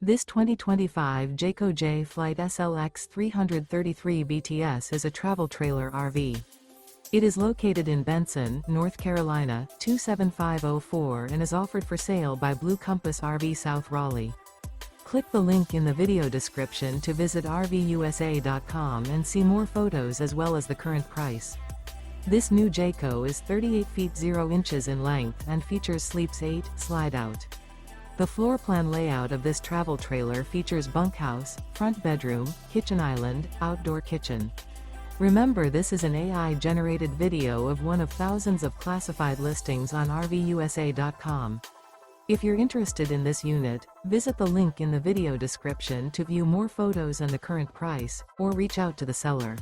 This 2025 Jayco Jay Flight SLX 333 BTS is a travel trailer RV. It is located in Benson, North Carolina, 27504 and is offered for sale by Blue Compass RV South Raleigh. Click the link in the video description to visit RVUSA.com and see more photos as well as the current price. This new Jayco is 38 feet 0 inches in length and features Sleeps 8 Slideout. The floor plan layout of this travel trailer features bunkhouse, front bedroom, kitchen island, outdoor kitchen. Remember, this is an AI-generated video of one of thousands of classified listings on RVUSA.com. If you're interested in this unit, visit the link in the video description to view more photos and the current price, or reach out to the seller.